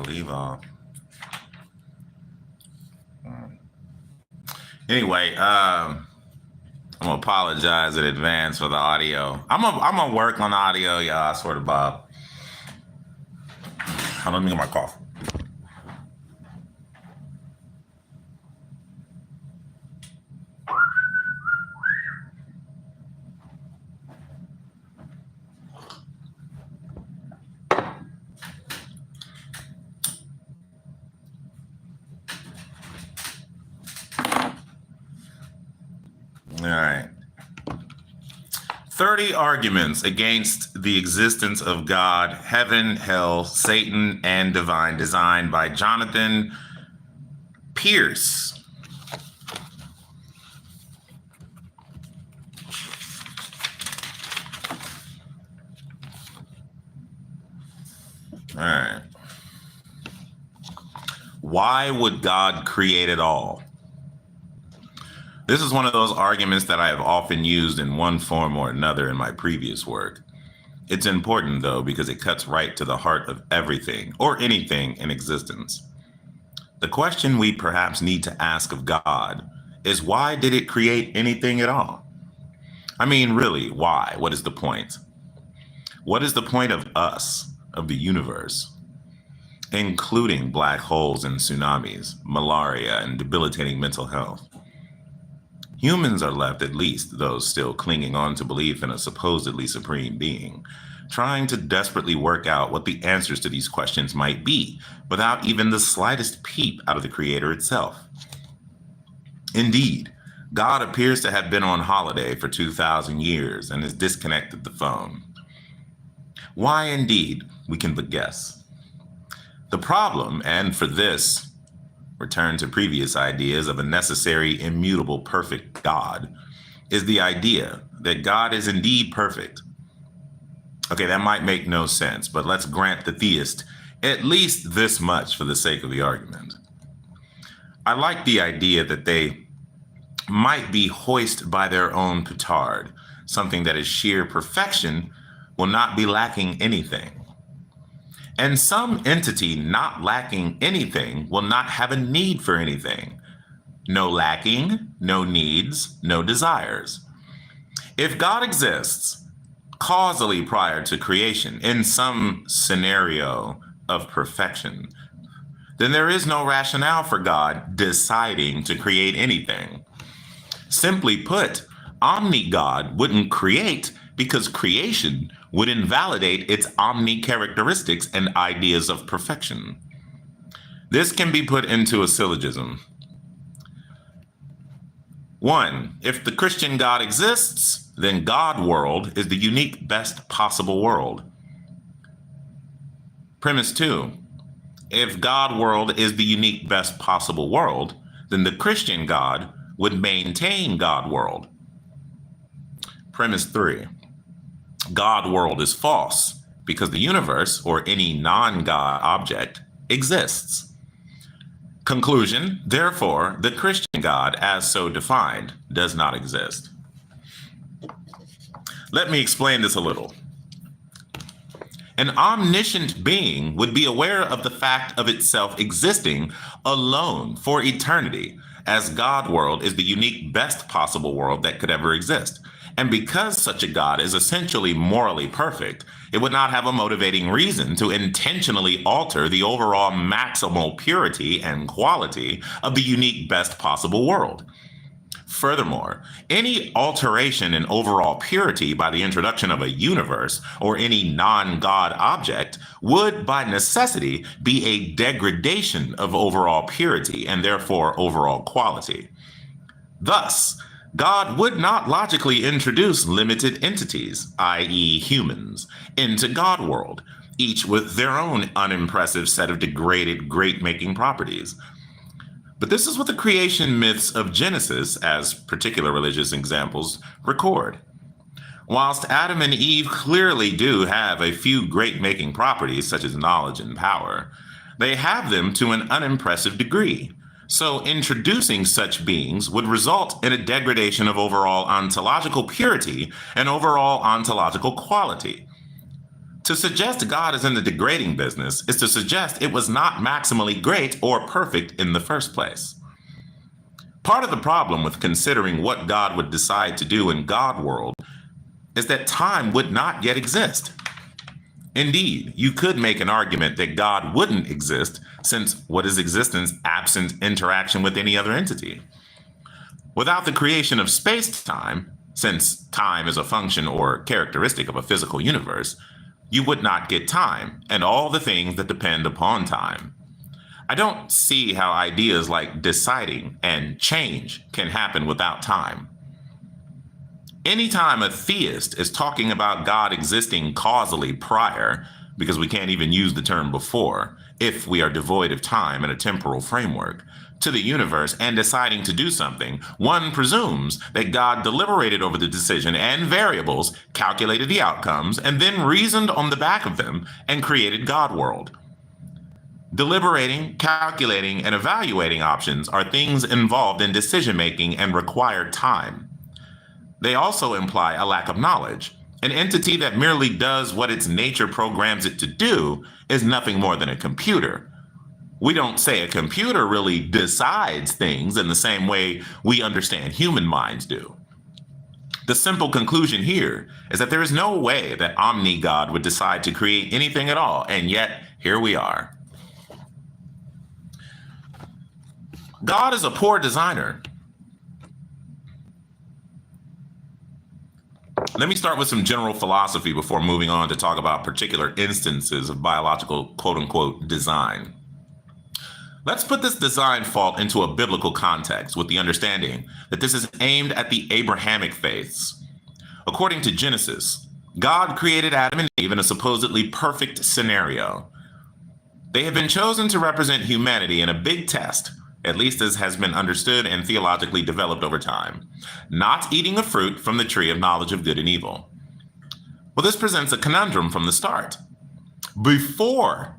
leave off. Anyway, I'm gonna apologize in advance for the audio. I'm gonna work on the audio, y'all. I swear to Bob. Hold on, let me get my coffee. All right. 30 arguments against the existence of God, heaven, hell, Satan, and divine design by Jonathan Pierce. All right. Why would God create it all? This is one of those arguments that I have often used in one form or another in my previous work. It's important, though, because it cuts right to the heart of everything or anything in existence. The question we perhaps need to ask of God is, why did it create anything at all? I mean, really, why? What is the point? What is the point of us, of the universe, including black holes and tsunamis, malaria, and debilitating mental health? Humans are left, at least those still clinging on to belief in a supposedly supreme being, trying to desperately work out what the answers to these questions might be, without even the slightest peep out of the Creator itself. Indeed, God appears to have been on holiday for 2,000 years and has disconnected the phone. Why indeed, we can but guess. The problem, and for this, return to previous ideas of a necessary, immutable, perfect God, is the idea that God is indeed perfect. Okay, that might make no sense, but let's grant the theist at least this much for the sake of the argument. I like the idea that they might be hoist by their own petard, something that is sheer perfection will not be lacking anything. And some entity not lacking anything will not have a need for anything. No lacking, no needs, no desires. If God exists causally prior to creation in some scenario of perfection, then there is no rationale for God deciding to create anything. Simply put, omni-God wouldn't create because creation would invalidate its omni-characteristics and ideas of perfection. This can be put into a syllogism. 1, if the Christian God exists, then God world is the unique best possible world. Premise 2, if God world is the unique best possible world, then the Christian God would maintain God world. Premise 3, God world is false because the universe, or any non-God object, exists. Conclusion, therefore, the Christian God, as so defined, does not exist. Let me explain this a little. An omniscient being would be aware of the fact of itself existing alone for eternity, as God world is the unique best possible world that could ever exist. And because such a God is essentially morally perfect, it would not have a motivating reason to intentionally alter the overall maximal purity and quality of the unique best possible world. Furthermore, any alteration in overall purity by the introduction of a universe or any non-God object would, by necessity, be a degradation of overall purity and therefore overall quality. Thus, God would not logically introduce limited entities, i.e. humans, into God world, each with their own unimpressive set of degraded great-making properties. But this is what the creation myths of Genesis, as particular religious examples, record. Whilst Adam and Eve clearly do have a few great-making properties, such as knowledge and power, they have them to an unimpressive degree. So introducing such beings would result in a degradation of overall ontological purity and overall ontological quality. To suggest God is in the degrading business is to suggest it was not maximally great or perfect in the first place. Part of the problem with considering what God would decide to do in God world is that time would not yet exist. Indeed, you could make an argument that God wouldn't exist, since what is existence absent interaction with any other entity? Without the creation of space-time, since time is a function or characteristic of a physical universe, you would not get time and all the things that depend upon time. I don't see how ideas like deciding and change can happen without time. Anytime a theist is talking about God existing causally prior, because we can't even use the term before, if we are devoid of time and a temporal framework, to the universe and deciding to do something, one presumes that God deliberated over the decision and variables, calculated the outcomes, and then reasoned on the back of them and created God world. Deliberating, calculating, and evaluating options are things involved in decision making and require time. They also imply a lack of knowledge. An entity that merely does what its nature programs it to do is nothing more than a computer. We don't say a computer really decides things in the same way we understand human minds do. The simple conclusion here is that there is no way that Omni-God would decide to create anything at all, and yet here we are. God is a poor designer. Let me start with some general philosophy before moving on to talk about particular instances of biological quote-unquote design. Let's put this design fault into a biblical context with the understanding that this is aimed at the Abrahamic faiths. According to Genesis, God created Adam and Eve in a supposedly perfect scenario. They have been chosen to represent humanity in a big test, at least as has been understood and theologically developed over time, not eating a fruit from the tree of knowledge of good and evil. Well, this presents a conundrum from the start. Before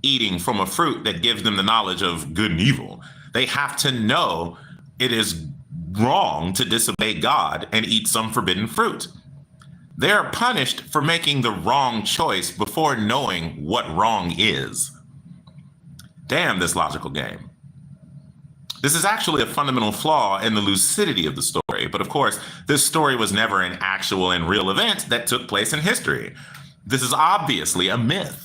eating from a fruit that gives them the knowledge of good and evil, they have to know it is wrong to disobey God and eat some forbidden fruit. They are punished for making the wrong choice before knowing what wrong is. Damn this logical game. This is actually a fundamental flaw in the lucidity of the story, but of course, this story was never an actual and real event that took place in history. This is obviously a myth.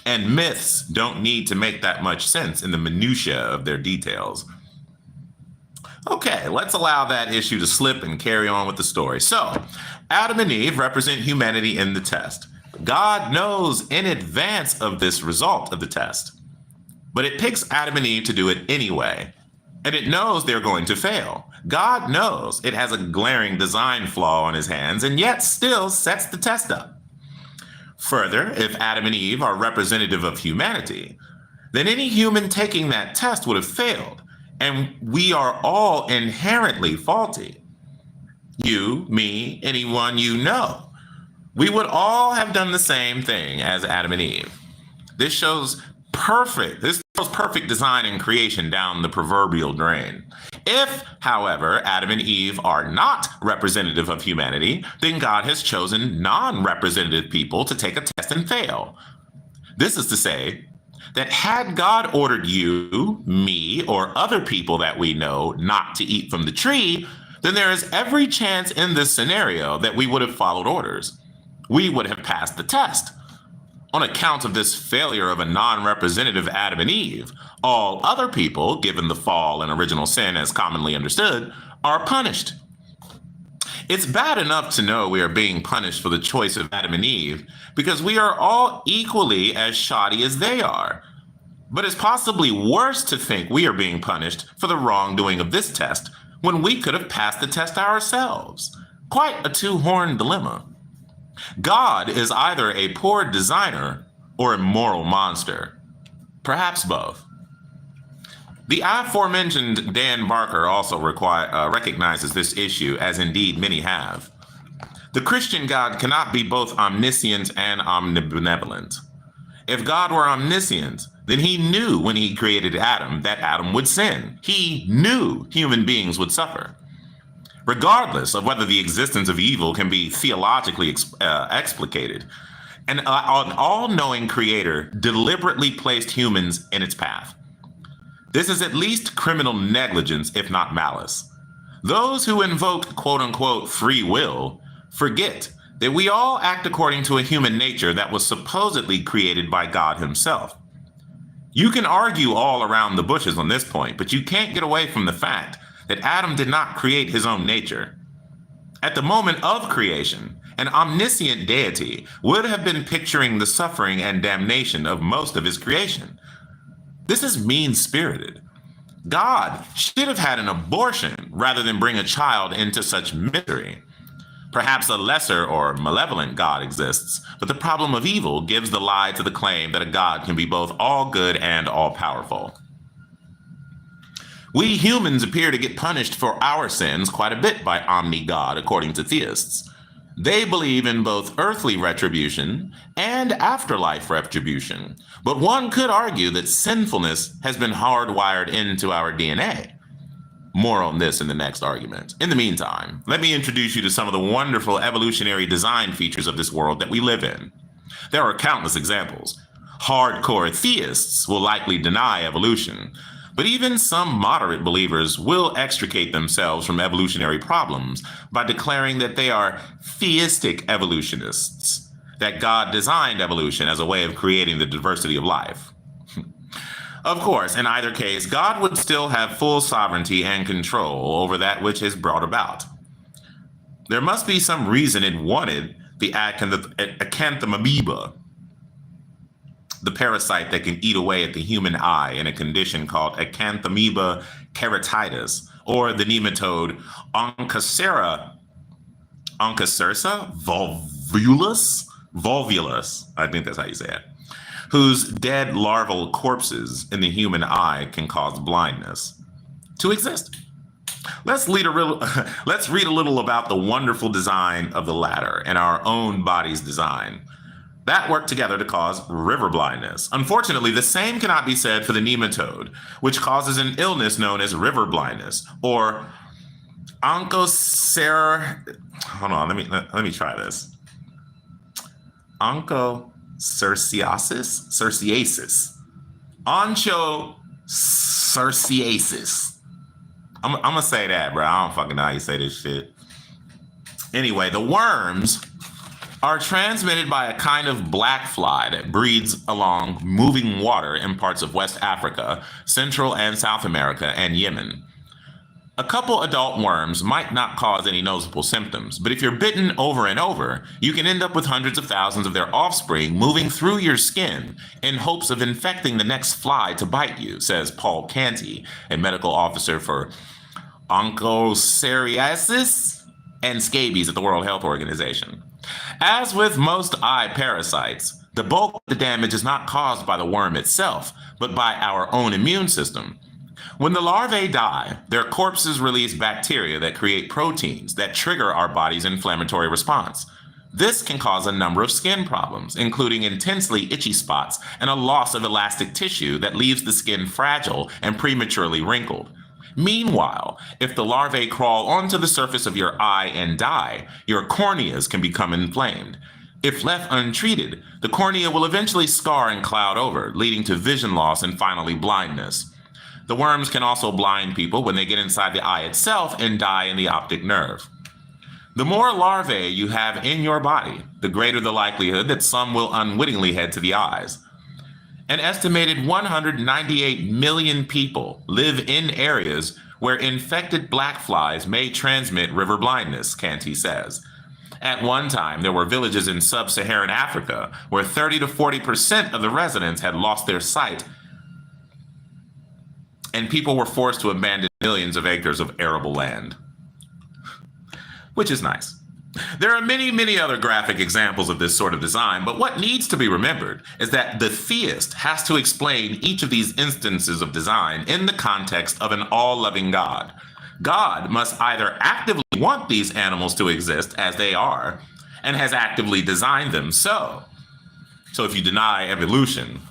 And myths don't need to make that much sense in the minutiae of their details. Okay, let's allow that issue to slip and carry on with the story. So, Adam and Eve represent humanity in the test. God knows in advance of this result of the test, but it picks Adam and Eve to do it anyway, and it knows they're going to fail. God knows it has a glaring design flaw on his hands, and yet still sets the test up. Further, if Adam and Eve are representative of humanity, then any human taking that test would have failed, and we are all inherently faulty. You, me, anyone you know. We would all have done the same thing as Adam and Eve. This shows perfect design and creation down the proverbial drain. If, however, Adam and Eve are not representative of humanity, then God has chosen non-representative people to take a test and fail. This is to say that had God ordered you, me, or other people that we know not to eat from the tree, then there is every chance in this scenario that we would have followed orders. We would have passed the test. On account of this failure of a non-representative Adam and Eve, all other people, given the fall and original sin as commonly understood, are punished. It's bad enough to know we are being punished for the choice of Adam and Eve because we are all equally as shoddy as they are. But it's possibly worse to think we are being punished for the wrongdoing of this test when we could have passed the test ourselves. Quite a two-horned dilemma. God is either a poor designer or a moral monster. Perhaps both. The aforementioned Dan Barker also recognizes this issue, as indeed many have. The Christian God cannot be both omniscient and omnibenevolent. If God were omniscient, then he knew when he created Adam that Adam would sin. He knew human beings would suffer. Regardless of whether the existence of evil can be theologically explicated, An all-knowing creator deliberately placed humans in its path. This is at least criminal negligence, if not malice. Those who invoke quote-unquote free will forget that we all act according to a human nature that was supposedly created by God himself. You can argue all around the bushes on this point, but you can't get away from the fact that Adam did not create his own nature. At the moment of creation, an omniscient deity would have been picturing the suffering and damnation of most of his creation. This is mean-spirited. God should have had an abortion rather than bring a child into such misery. Perhaps a lesser or malevolent God exists, but the problem of evil gives the lie to the claim that a God can be both all good and all powerful. We humans appear to get punished for our sins quite a bit by Omni-God, according to theists. They believe in both earthly retribution and afterlife retribution, but one could argue that sinfulness has been hardwired into our DNA. More on this in the next argument. In the meantime, let me introduce you to some of the wonderful evolutionary design features of this world that we live in. There are countless examples. Hardcore theists will likely deny evolution, but even some moderate believers will extricate themselves from evolutionary problems by declaring that they are theistic evolutionists, that God designed evolution as a way of creating the diversity of life. Of course, in either case, God would still have full sovereignty and control over that which is brought about. There must be some reason it wanted the acanthamoeba, the parasite that can eat away at the human eye in a condition called acanthamoeba keratitis, or the nematode Onchocerca volvulus, I think that's how you say it, whose dead larval corpses in the human eye can cause blindness, to exist. Let's read a little about the wonderful design of the latter and our own body's design. That work together to cause river blindness. Unfortunately, the same cannot be said for the nematode, which causes an illness known as river blindness, or onchocerciasis. Hold on, let me try this. Onchocerciasis. Onchocerciasis. I'm gonna say that, bro. I don't fucking know how you say this shit. Anyway, the worms are transmitted by a kind of black fly that breeds along moving water in parts of West Africa, Central and South America, and Yemen. A couple adult worms might not cause any noticeable symptoms, but if you're bitten over and over, you can end up with hundreds of thousands of their offspring moving through your skin in hopes of infecting the next fly to bite you, says Paul Canty, a medical officer for onchocerciasis and scabies at the World Health Organization. As with most eye parasites, the bulk of the damage is not caused by the worm itself, but by our own immune system. When the larvae die, their corpses release bacteria that create proteins that trigger our body's inflammatory response. This can cause a number of skin problems, including intensely itchy spots and a loss of elastic tissue that leaves the skin fragile and prematurely wrinkled. Meanwhile, if the larvae crawl onto the surface of your eye and die, your corneas can become inflamed. If left untreated, the cornea will eventually scar and cloud over, leading to vision loss and finally blindness. The worms can also blind people when they get inside the eye itself and die in the optic nerve. The more larvae you have in your body, the greater the likelihood that some will unwittingly head to the eyes. An estimated 198 million people live in areas where infected black flies may transmit river blindness, Canty says. At one time, there were villages in sub-Saharan Africa where 30 to 40% of the residents had lost their sight, and people were forced to abandon millions of acres of arable land. Which is nice. There are many, many other graphic examples of this sort of design, but what needs to be remembered is that the theist has to explain each of these instances of design in the context of an all-loving God. God must either actively want these animals to exist as they are, and has actively designed them so. So if you deny evolution,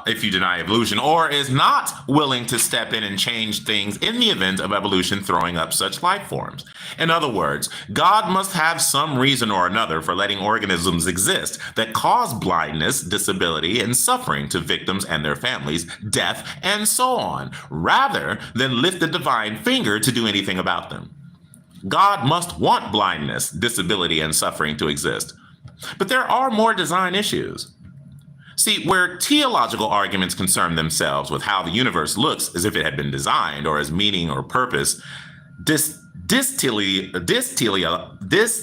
if you deny evolution, or is not willing to step in and change things in the event of evolution throwing up such life forms. In other words, God must have some reason or another for letting organisms exist that cause blindness, disability, and suffering to victims and their families, death, and so on, rather than lift the divine finger to do anything about them. God must want blindness, disability, and suffering to exist. But there are more design issues. See, where teleological arguments concern themselves with how the universe looks as if it had been designed or as meaning or purpose,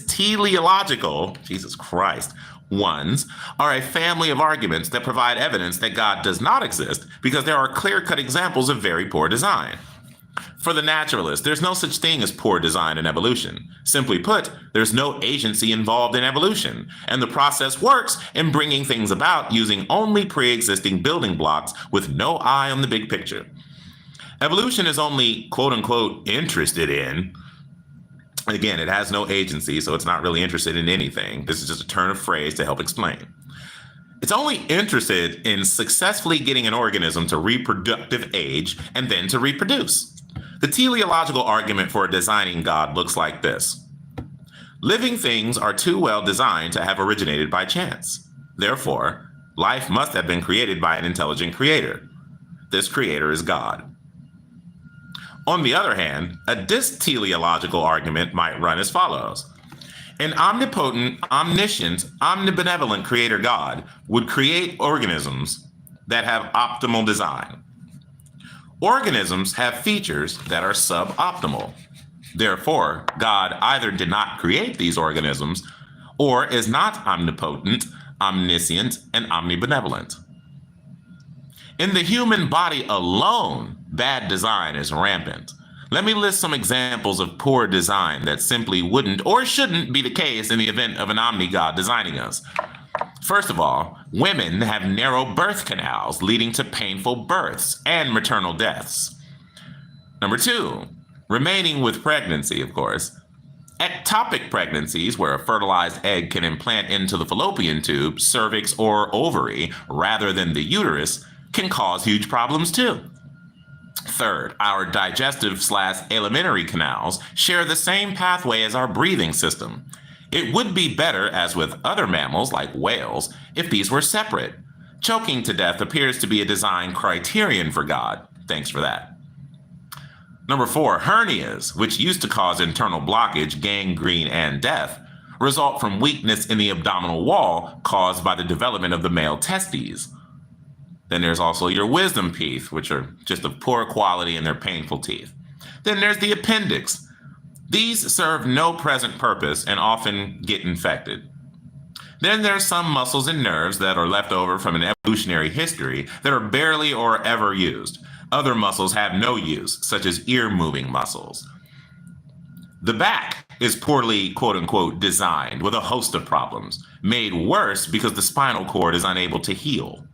teleological, Jesus Christ, ones are a family of arguments that provide evidence that God does not exist because there are clear-cut examples of very poor design. For the naturalist, there's no such thing as poor design in evolution. Simply put, there's no agency involved in evolution, and the process works in bringing things about using only pre-existing building blocks with no eye on the big picture. Evolution is only, quote-unquote, interested in. Again, it has no agency, so it's not really interested in anything. This is just a turn of phrase to help explain. It's only interested in successfully getting an organism to reproductive age and then to reproduce. The teleological argument for a designing God looks like this. Living things are too well designed to have originated by chance. Therefore, life must have been created by an intelligent creator. This creator is God. On the other hand, a disteleological argument might run as follows. An omnipotent, omniscient, omnibenevolent creator God would create organisms that have optimal design. Organisms have features that are suboptimal. Therefore, God either did not create these organisms or is not omnipotent, omniscient, and omnibenevolent. In the human body alone, bad design is rampant. Let me list some examples of poor design that simply wouldn't or shouldn't be the case in the event of an omni-God designing us. First of all, women have narrow birth canals leading to painful births and maternal deaths. Number two, remaining with pregnancy, of course. Ectopic pregnancies, where a fertilized egg can implant into the fallopian tube, cervix, or ovary rather than the uterus, can cause huge problems too. Third, our digestive/alimentary canals share the same pathway as our breathing system. It would be better, as with other mammals like whales, if these were separate. Choking to death appears to be a design criterion for God. Thanks for that. Number four, hernias, which used to cause internal blockage, gangrene, and death, result from weakness in the abdominal wall caused by the development of the male testes. Then there's also your wisdom teeth, which are just of poor quality and they're painful teeth. Then there's the appendix. These serve no present purpose and often get infected. Then there's some muscles and nerves that are left over from an evolutionary history that are barely or ever used. Other muscles have no use, such as ear-moving muscles. The back is poorly, quote-unquote, designed with a host of problems, made worse because the spinal cord is unable to heal.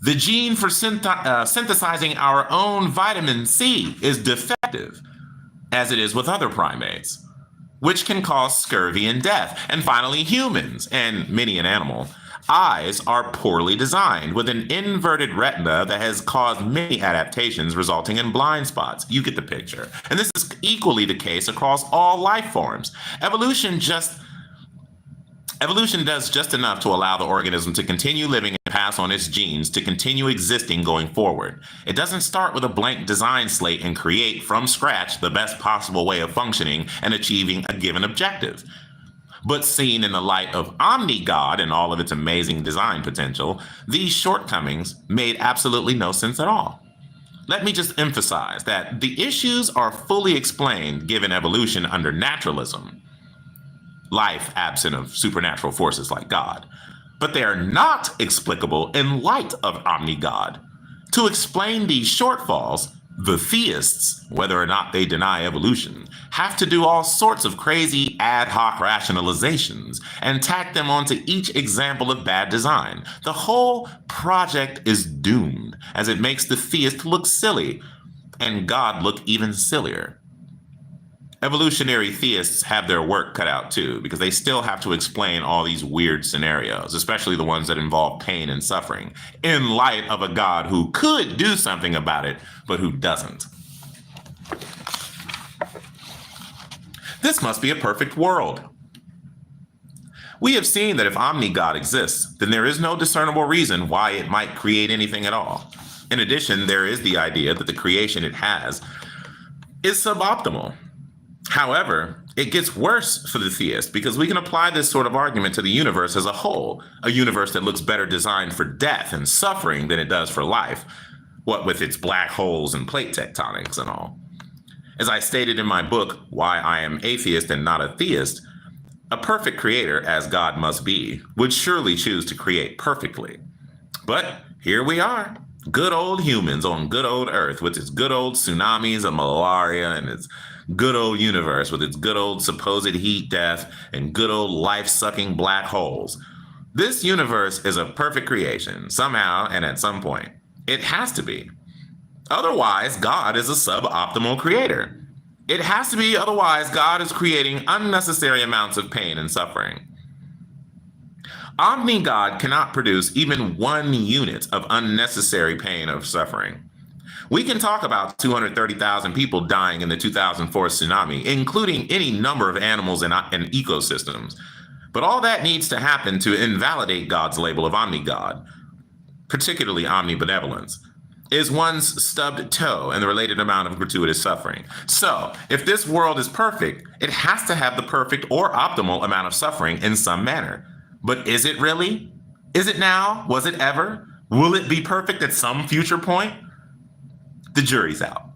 The gene for synthesizing our own vitamin C is defective, as it is with other primates, which can cause scurvy and death. And finally, humans, and many an animal, eyes are poorly designed with an inverted retina that has caused many adaptations resulting in blind spots. You get the picture. And this is equally the case across all life forms. Evolution does just enough to allow the organism to continue living and pass on its genes to continue existing going forward. It doesn't start with a blank design slate and create from scratch the best possible way of functioning and achieving a given objective. But seen in the light of Omni-God and all of its amazing design potential, these shortcomings made absolutely no sense at all. Let me just emphasize that the issues are fully explained given evolution under naturalism, life absent of supernatural forces like God, but they are not explicable in light of Omni-God. To explain these shortfalls, the theists, whether or not they deny evolution, have to do all sorts of crazy ad hoc rationalizations and tack them onto each example of bad design. The whole project is doomed, as it makes the theist look silly and God look even sillier. Evolutionary theists have their work cut out too, because they still have to explain all these weird scenarios, especially the ones that involve pain and suffering, in light of a God who could do something about it, but who doesn't. This must be a perfect world. We have seen that if Omni-God exists, then there is no discernible reason why it might create anything at all. In addition, there is the idea that the creation it has is suboptimal. However, it gets worse for the theist because we can apply this sort of argument to the universe as a whole, a universe that looks better designed for death and suffering than it does for life, what with its black holes and plate tectonics and all. As I stated in my book, Why I Am Atheist and Not a Theist, a perfect creator, as God must be, would surely choose to create perfectly. But here we are, good old humans on good old Earth with its good old tsunamis and malaria and its good old universe with its good old supposed heat death and good old life-sucking black holes. This universe is a perfect creation, somehow and at some point. It has to be. Otherwise, God is a suboptimal creator. It has to be, otherwise God is creating unnecessary amounts of pain and suffering. Omni-God cannot produce even 1 unit of unnecessary pain or suffering. We can talk about 230,000 people dying in the 2004 tsunami, including any number of animals and ecosystems. But all that needs to happen to invalidate God's label of Omni-God, particularly omnibenevolence, is one's stubbed toe and the related amount of gratuitous suffering. So, if this world is perfect, it has to have the perfect or optimal amount of suffering in some manner. But is it really? Is it now? Was it ever? Will it be perfect at some future point? The jury's out.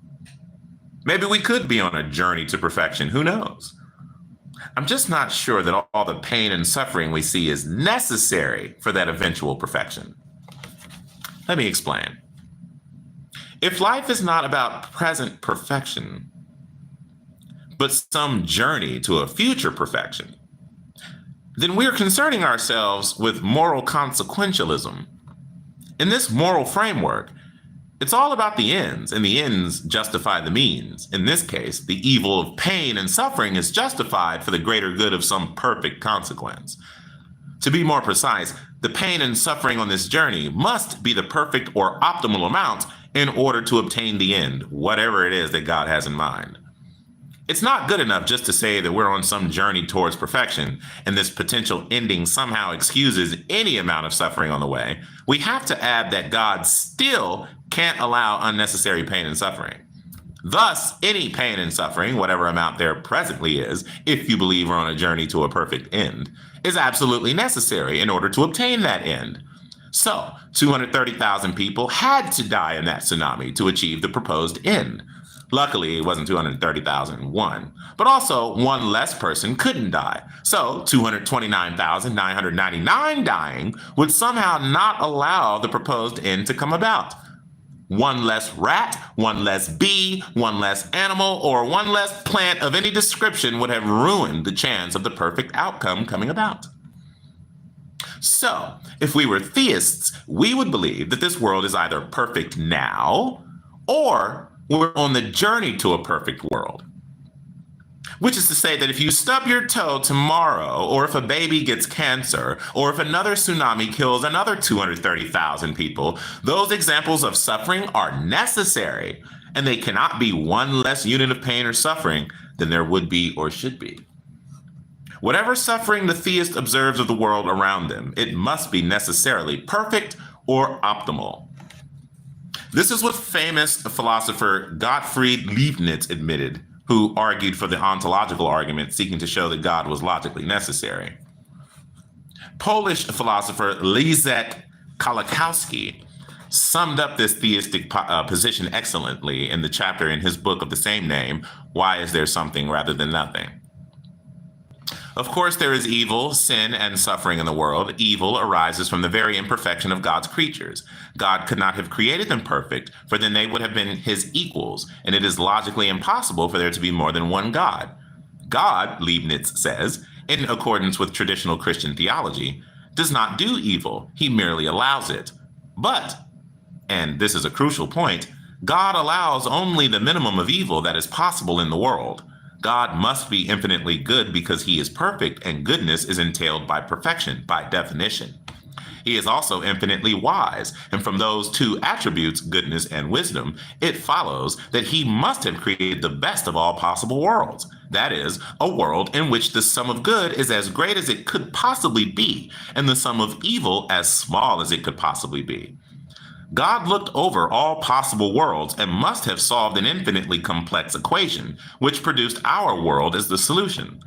Maybe we could be on a journey to perfection. Who knows? I'm just not sure that all the pain and suffering we see is necessary for that eventual perfection. Let me explain. If life is not about present perfection, but some journey to a future perfection, then we're concerning ourselves with moral consequentialism. In this moral framework, it's all about the ends, and the ends justify the means. In this case, the evil of pain and suffering is justified for the greater good of some perfect consequence. To be more precise, the pain and suffering on this journey must be the perfect or optimal amount in order to obtain the end, whatever it is that God has in mind. It's not good enough just to say that we're on some journey towards perfection and this potential ending somehow excuses any amount of suffering on the way. We have to add that God still can't allow unnecessary pain and suffering. Thus, any pain and suffering, whatever amount there presently is, if you believe we're on a journey to a perfect end, is absolutely necessary in order to obtain that end. So, 230,000 people had to die in that tsunami to achieve the proposed end. Luckily, it wasn't 230,001, but also one less person couldn't die. So 229,999 dying would somehow not allow the proposed end to come about. One less rat, one less bee, one less animal, or one less plant of any description would have ruined the chance of the perfect outcome coming about. So, if we were theists, we would believe that this world is either perfect now, or we're on the journey to a perfect world. Which is to say that if you stub your toe tomorrow, or if a baby gets cancer, or if another tsunami kills another 230,000 people, those examples of suffering are necessary, and they cannot be one less unit of pain or suffering than there would be or should be. Whatever suffering the theist observes of the world around them, it must be necessarily perfect or optimal. This is what famous philosopher Gottfried Leibniz admitted, who argued for the ontological argument, seeking to show that God was logically necessary. Polish philosopher Leszek Kolakowski summed up this theistic position excellently in the chapter in his book of the same name, Why Is There Something Rather Than Nothing? Of course, there is evil, sin, and suffering in the world. Evil arises from the very imperfection of God's creatures. God could not have created them perfect, for then they would have been his equals, and it is logically impossible for there to be more than one God. God, Leibniz says, in accordance with traditional Christian theology, does not do evil. He merely allows it. But, and this is a crucial point, God allows only the minimum of evil that is possible in the world. God must be infinitely good because he is perfect, and goodness is entailed by perfection, by definition. He is also infinitely wise, and from those two attributes, goodness and wisdom, it follows that he must have created the best of all possible worlds. That is, a world in which the sum of good is as great as it could possibly be, and the sum of evil as small as it could possibly be. God looked over all possible worlds and must have solved an infinitely complex equation, which produced our world as the solution.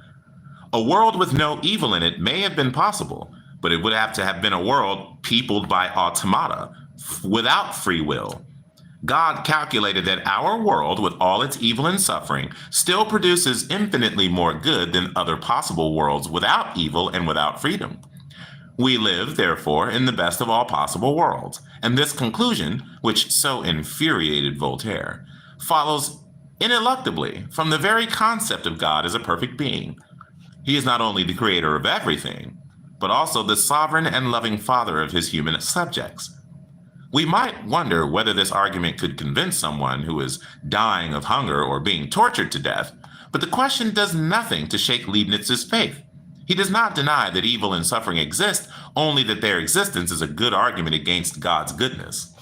A world with no evil in it may have been possible, but it would have to have been a world peopled by automata, without free will. God calculated that our world, with all its evil and suffering, still produces infinitely more good than other possible worlds without evil and without freedom. We live, therefore, in the best of all possible worlds, and this conclusion, which so infuriated Voltaire, follows ineluctably from the very concept of God as a perfect being. He is not only the creator of everything, but also the sovereign and loving father of his human subjects. We might wonder whether this argument could convince someone who is dying of hunger or being tortured to death, but the question does nothing to shake Leibniz's faith. He does not deny that evil and suffering exist, only that their existence is a good argument against God's goodness.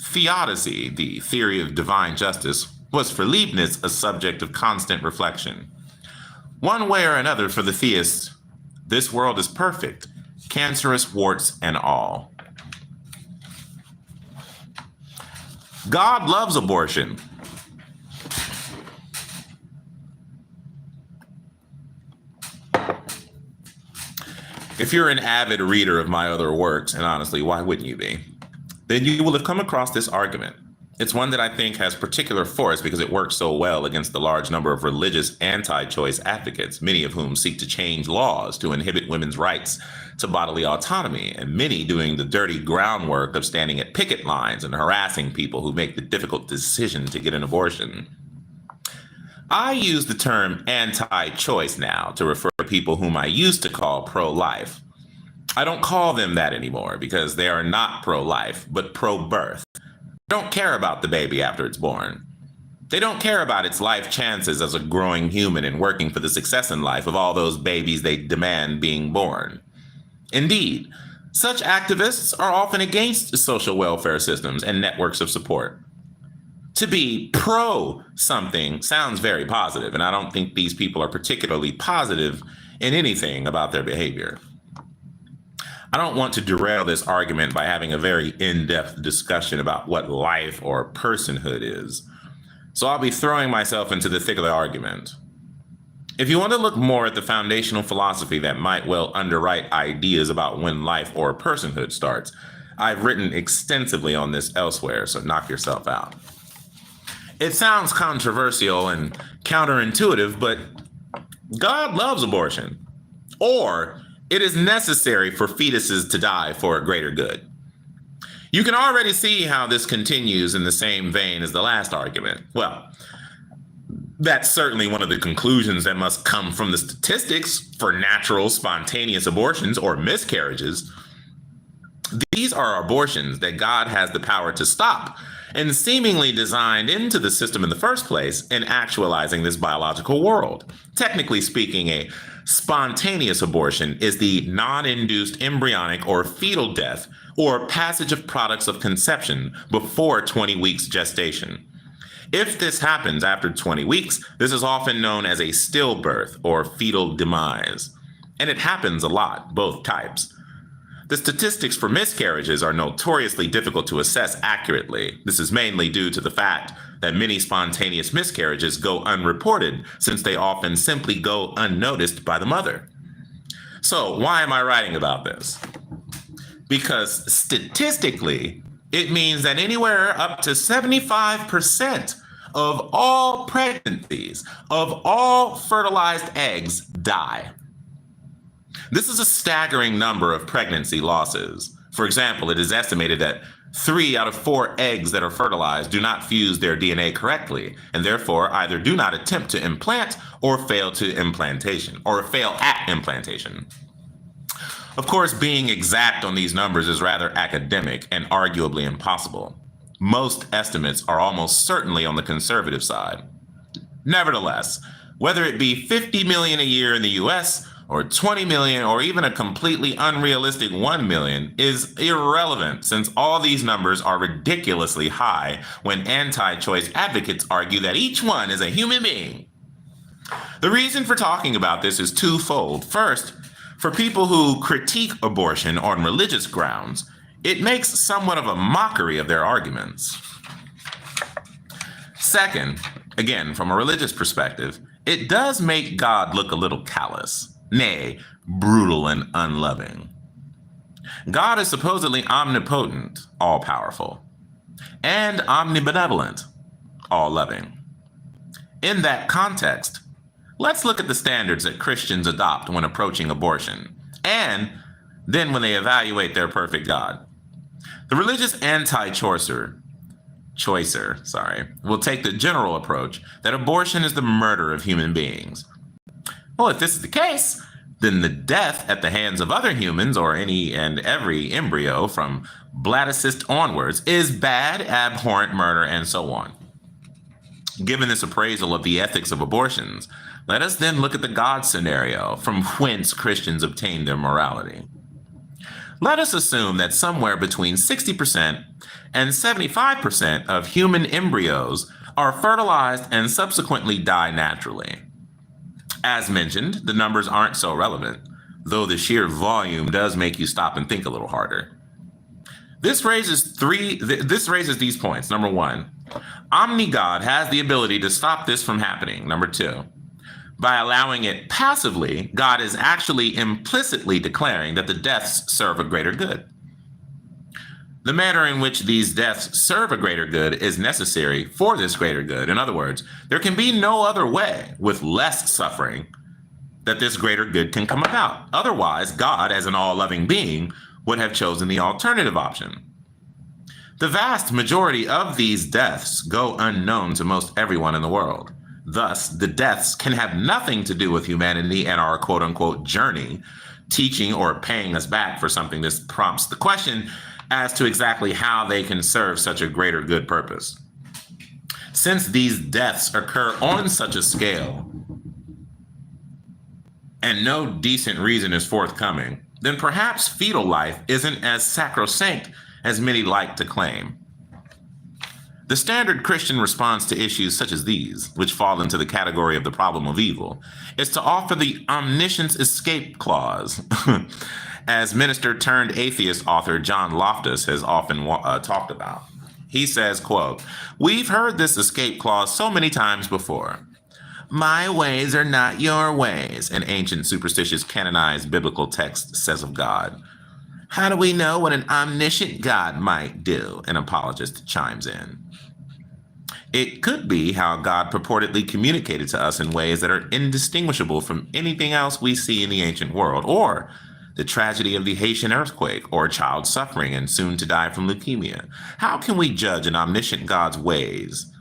Theodicy, the theory of divine justice, was for Leibniz a subject of constant reflection. One way or another for the theist, this world is perfect, cancerous warts and all. God loves abortion. If you're an avid reader of my other works, and honestly, why wouldn't you be? Then you will have come across this argument. It's one that I think has particular force because it works so well against the large number of religious anti-choice advocates, many of whom seek to change laws to inhibit women's rights to bodily autonomy, and many doing the dirty groundwork of standing at picket lines and harassing people who make the difficult decision to get an abortion. I use the term anti-choice now to refer to people whom I used to call pro-life. I don't call them that anymore because they are not pro-life, but pro-birth. They don't care about the baby after it's born. They don't care about its life chances as a growing human and working for the success in life of all those babies they demand being born. Indeed, such activists are often against social welfare systems and networks of support. To be pro something sounds very positive, and I don't think these people are particularly positive in anything about their behavior. I don't want to derail this argument by having a very in-depth discussion about what life or personhood is, so I'll be throwing myself into the thick of the argument. If you want to look more at the foundational philosophy that might well underwrite ideas about when life or personhood starts, I've written extensively on this elsewhere, so knock yourself out. It sounds controversial and counterintuitive, but God loves abortion, or it is necessary for fetuses to die for a greater good. You can already see how this continues in the same vein as the last argument. Well, that's certainly one of the conclusions that must come from the statistics for natural, spontaneous abortions or miscarriages. These are abortions that God has the power to stop and seemingly designed into the system in the first place in actualizing this biological world. Technically speaking, a spontaneous abortion is the non-induced embryonic or fetal death or passage of products of conception before 20 weeks gestation. If this happens after 20 weeks, this is often known as a stillbirth or fetal demise. And it happens a lot, both types. The statistics for miscarriages are notoriously difficult to assess accurately. This is mainly due to the fact that many spontaneous miscarriages go unreported, since they often simply go unnoticed by the mother. So why am I writing about this? Because statistically, it means that anywhere up to 75% of all pregnancies, of all fertilized eggs, die. This is a staggering number of pregnancy losses. For example, it is estimated that 3 out of 4 eggs that are fertilized do not fuse their DNA correctly, and therefore either do not attempt to implant or fail at implantation. Of course, being exact on these numbers is rather academic and arguably impossible. Most estimates are almost certainly on the conservative side. Nevertheless, Whether it be 50 million a year in the US or 20 million or even a completely unrealistic 1 million is irrelevant, since all these numbers are ridiculously high when anti-choice advocates argue that each one is a human being. The reason for talking about this is twofold. First, for people who critique abortion on religious grounds, it makes somewhat of a mockery of their arguments. Second, again, from a religious perspective, it does make God look a little callous, nay, brutal and unloving. God is supposedly omnipotent, all-powerful, and omnibenevolent, all-loving. In that context, let's look at the standards that Christians adopt when approaching abortion, and then when they evaluate their perfect God. The religious anti-choicer will take the general approach that abortion is the murder of human beings. Well, if this is the case, then the death at the hands of other humans or any and every embryo from bladdercyst onwards is bad, abhorrent murder, and so on. Given this appraisal of the ethics of abortions, let us then look at the God scenario from whence Christians obtain their morality. Let us assume that somewhere between 60% and 75% of human embryos are fertilized and subsequently die naturally. As mentioned, the numbers aren't so relevant, though the sheer volume does make you stop and think a little harder. This raises these points. Number one, Omni-God has the ability to stop this from happening. Number two, by allowing it passively, God is actually implicitly declaring that the deaths serve a greater good. The manner in which these deaths serve a greater good is necessary for this greater good. In other words, there can be no other way with less suffering that this greater good can come about. Otherwise, God, as an all-loving being, would have chosen the alternative option. The vast majority of these deaths go unknown to most everyone in the world. Thus, the deaths can have nothing to do with humanity and our quote-unquote journey, teaching or paying us back for something. This prompts the question as to exactly how they can serve such a greater good purpose. Since these deaths occur on such a scale and no decent reason is forthcoming, then perhaps fetal life isn't as sacrosanct as many like to claim. The standard Christian response to issues such as these, which fall into the category of the problem of evil, is to offer the omniscience escape clause, as minister turned atheist author John Loftus has often talked about. He says, quote, "We've heard this escape clause so many times before. My ways are not your ways," an ancient superstitious canonized biblical text says of God. How do we know what an omniscient God might do? An apologist chimes in. It could be how God purportedly communicated to us in ways that are indistinguishable from anything else we see in the ancient world, or the tragedy of the Haitian earthquake, or a child suffering and soon to die from leukemia. How can we judge an omniscient God's ways?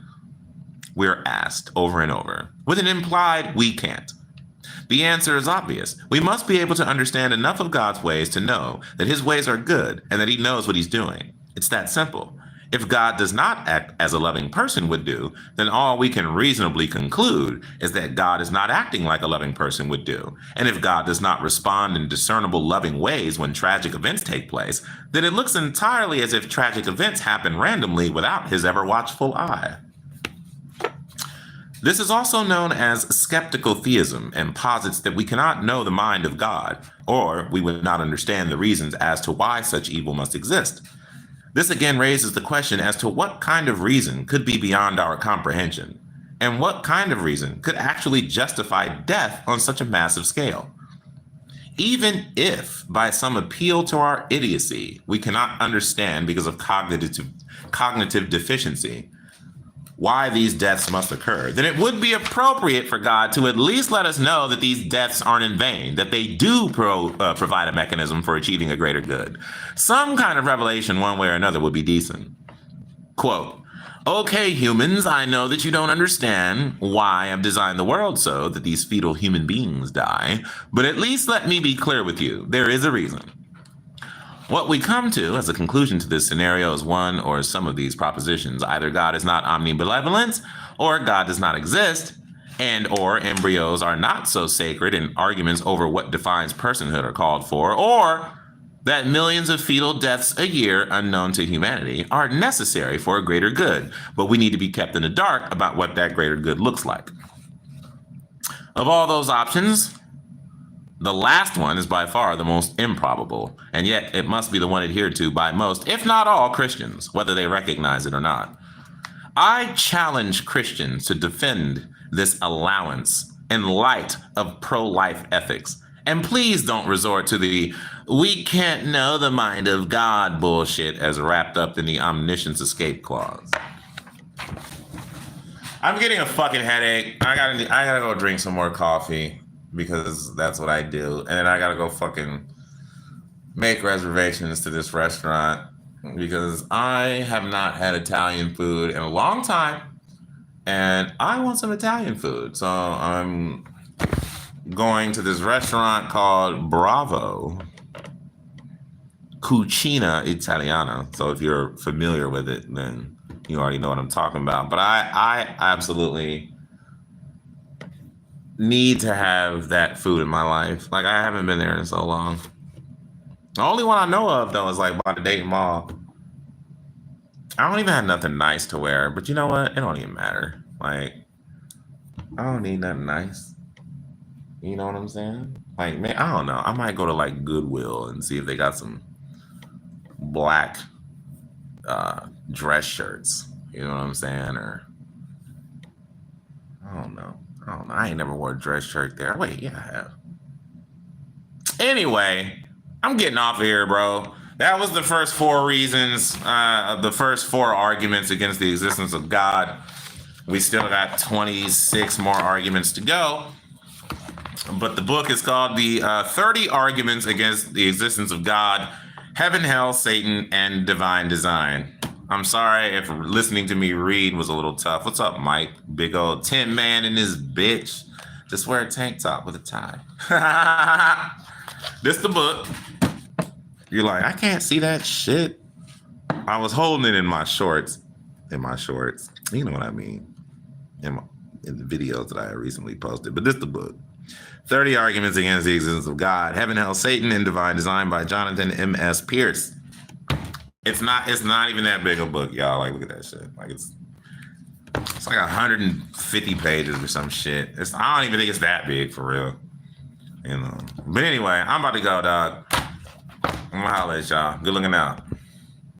We're asked over and over, with an implied we can't. The answer is obvious. We must be able to understand enough of God's ways to know that his ways are good and that he knows what he's doing. It's that simple. If God does not act as a loving person would do, then all we can reasonably conclude is that God is not acting like a loving person would do. And if God does not respond in discernible loving ways when tragic events take place, then it looks entirely as if tragic events happen randomly without his ever watchful eye. This is also known as skeptical theism and posits that we cannot know the mind of God, or we would not understand the reasons as to why such evil must exist. This again raises the question as to what kind of reason could be beyond our comprehension, and what kind of reason could actually justify death on such a massive scale. Even if, by some appeal to our idiocy, we cannot understand because of cognitive deficiency, why these deaths must occur, then it would be appropriate for God to at least let us know that these deaths aren't in vain, that they do provide a mechanism for achieving a greater good. Some kind of revelation one way or another would be decent. Quote, "Okay, humans, I know that you don't understand why I've designed the world so that these fetal human beings die, but at least let me be clear with you. There is a reason. What we come to as a conclusion to this scenario is one or some of these propositions. Either God is not omnibenevolent, or God does not exist, and or embryos are not so sacred and arguments over what defines personhood are called for, or that millions of fetal deaths a year unknown to humanity are necessary for a greater good, but we need to be kept in the dark about what that greater good looks like. Of all those options, the last one is by far the most improbable, and yet it must be the one adhered to by most, if not all, Christians, whether they recognize it or not. I challenge Christians to defend this allowance in light of pro-life ethics. And please don't resort to the "we can't know the mind of God" bullshit as wrapped up in the omniscience escape clause. I'm getting a fucking headache. I gotta go drink some more coffee because that's what I do. And then I gotta go fucking make reservations to this restaurant because I have not had Italian food in a long time. And I want some Italian food. So I'm going to this restaurant called Bravo Cucina Italiana. So if you're familiar with it, then you already know what I'm talking about. But I absolutely need to have that food in my life. Like, I haven't been there in so long. The only one I know of, though, is like by the Dayton Mall. I don't even have nothing nice to wear, but you know what? It don't even matter. Like, I don't need nothing nice. You know what I'm saying? Like, man, I don't know. I might go to like Goodwill and see if they got some black dress shirts. You know what I'm saying? Or I don't know. I ain't never wore a dress shirt there. Wait, yeah, I have. Anyway, I'm getting off of here, bro. That was the first 4 reasons, the first 4 arguments against the existence of God. We still got 26 more arguments to go. But the book is called the 30 Arguments Against the Existence of God, Heaven, Hell, Satan, and Divine Design. I'm sorry if listening to me read was a little tough. What's up, Mike? Big old tin man in this bitch. Just wear a tank top with a tie. This the book. You're like, I can't see that shit. I was holding it in my shorts. You know what I mean. In the videos that I recently posted. But this the book. 30 Arguments Against the Existence of God, Heaven, Hell, Satan, and Divine Design by Jonathan M.S. Pierce. It's not even that big a book, y'all. Like, look at that shit. Like, it's like 150 pages or some shit. I don't even think it's that big for real. You know. But anyway, I'm about to go, dog. I'm gonna holler at y'all. Good looking out.